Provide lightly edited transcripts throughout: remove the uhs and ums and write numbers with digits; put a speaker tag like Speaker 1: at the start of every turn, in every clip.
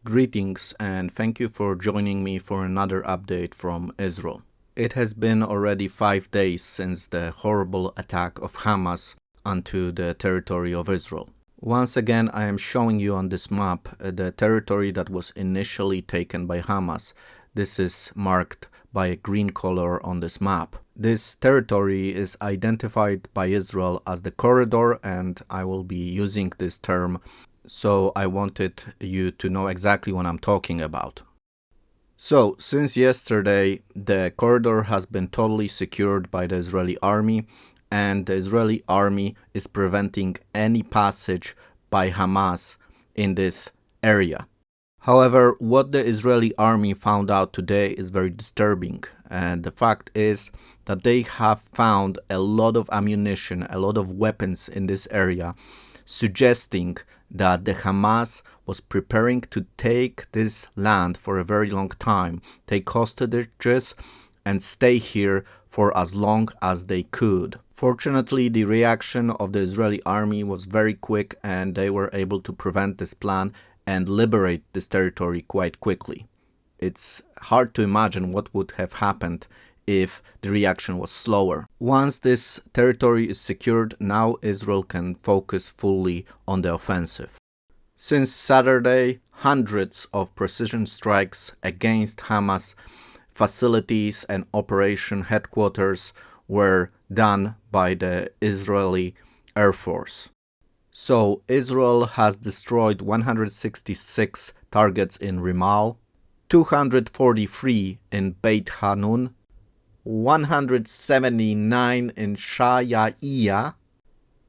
Speaker 1: Greetings and thank you for joining me for another update from Israel. It has been already 5 days since the horrible attack of Hamas onto the territory of Israel. Once again, I am showing you on this map the territory that was initially taken by Hamas. This is marked by a green color on this map. This territory is identified by Israel as the corridor, and I will be using this term, so I wanted you to know exactly what I'm talking about. So, since yesterday, the corridor has been totally secured by the Israeli army, and the Israeli army is preventing any passage by Hamas in this area. However, what the Israeli army found out today is very disturbing, and the fact is that they have found a lot of ammunition, a lot of weapons in this area, suggesting that the Hamas was preparing to take this land for a very long time, take hostages, and stay here for as long as they could. Fortunately, the reaction of the Israeli army was very quick, and they were able to prevent this plan and liberate this territory quite quickly. It's hard to imagine what would have happened if the reaction was slower. Once this territory is secured, now Israel can focus fully on the offensive. Since Saturday, hundreds of precision strikes against Hamas facilities and operation headquarters were done by the Israeli Air Force. So Israel has destroyed 166 targets in Rimal, 243 in Beit Hanun, 179 in Shayaiya,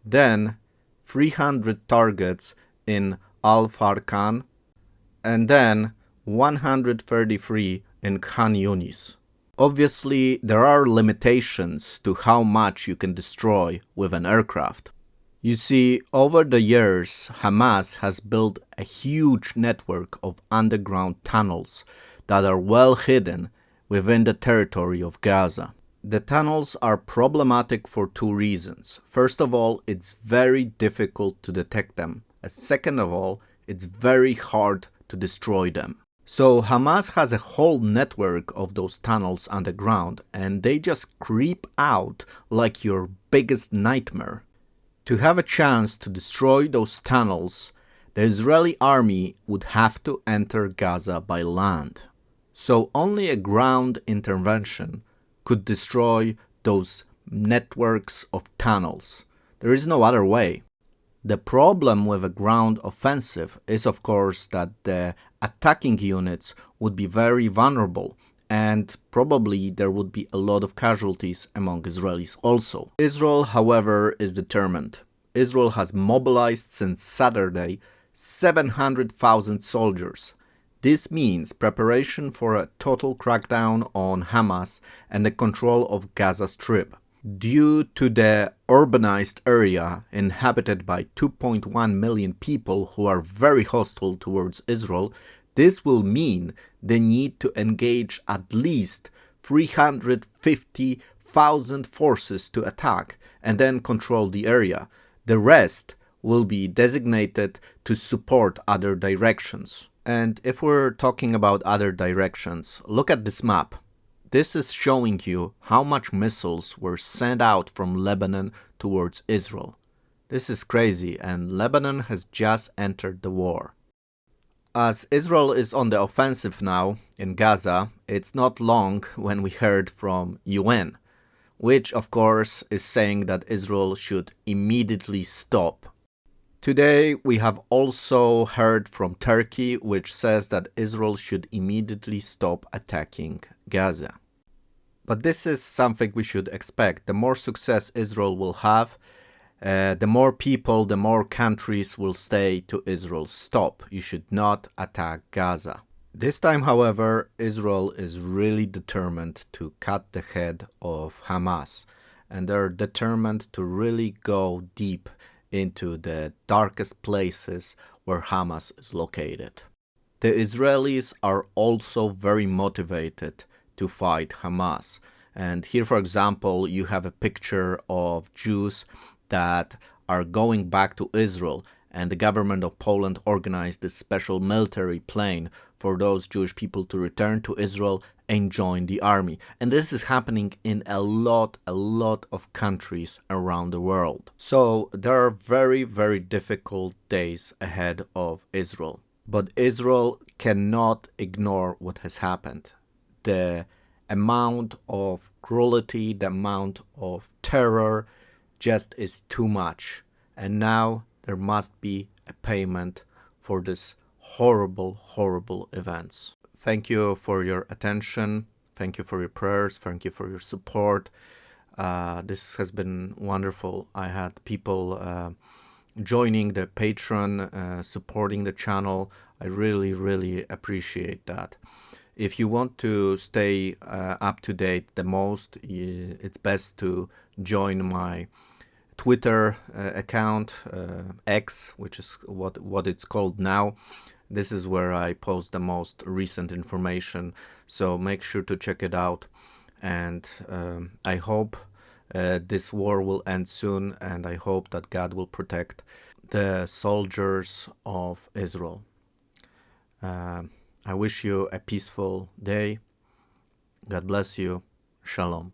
Speaker 1: then 300 targets in Al-Farkan, and then 133 in Khan Yunis. Obviously, there are limitations to how much you can destroy with an aircraft. You see, over the years, Hamas has built a huge network of underground tunnels that are well hidden within the territory of Gaza. The tunnels are problematic for two reasons. First of all, it's very difficult to detect them. And second of all, it's very hard to destroy them. So Hamas has a whole network of those tunnels underground, and they just creep out like your biggest nightmare. To have a chance to destroy those tunnels, the Israeli army would have to enter Gaza by land. So only a ground intervention could destroy those networks of tunnels. There is no other way. The problem with a ground offensive is, of course, that the attacking units would be very vulnerable, and probably there would be a lot of casualties among Israelis also. Israel, however, is determined. Israel has mobilized since Saturday 700,000 soldiers. This means preparation for a total crackdown on Hamas and the control of Gaza Strip. Due to the urbanized area inhabited by 2.1 million people who are very hostile towards Israel, this will mean the need to engage at least 350,000 forces to attack and then control the area. The rest will be designated to support other directions. And if we're talking about other directions, look at this map. This is showing you how much missiles were sent out from Lebanon towards Israel. This is crazy, and Lebanon has just entered the war. As Israel is on the offensive now in Gaza, it's not long when we heard from UN, which of course is saying that Israel should immediately stop. Today we have also heard from Turkey, which says that Israel should immediately stop attacking Gaza. But this is something we should expect. The more success Israel will have, the more people, the more countries will say to Israel, stop, you should not attack Gaza. This time, however, Israel is really determined to cut the head of Hamas, and they're determined to really go deep into the darkest places where Hamas is located. The Israelis are also very motivated to fight Hamas. And here, for example, you have a picture of Jews that are going back to Israel and the government of Poland organized this special military plane for those Jewish people to return to Israel and join the army. And this is happening in a lot of countries around the world. So there are very, very difficult days ahead of Israel. But Israel cannot ignore what has happened. The amount of cruelty, the amount of terror just is too much. And now there must be a payment for this horrible events. Thank you for your attention. Thank you for your prayers. Thank you for your support. This has been wonderful. I had people joining the Patreon, supporting the channel. I really appreciate that. If you want to stay up to date the most, it's best to join my Twitter account, X, which is what it's called now. This is where I post the most recent information, so make sure to check it out. And I hope this war will end soon, and I hope that God will protect the soldiers of Israel. I wish you a peaceful day. God bless you. Shalom.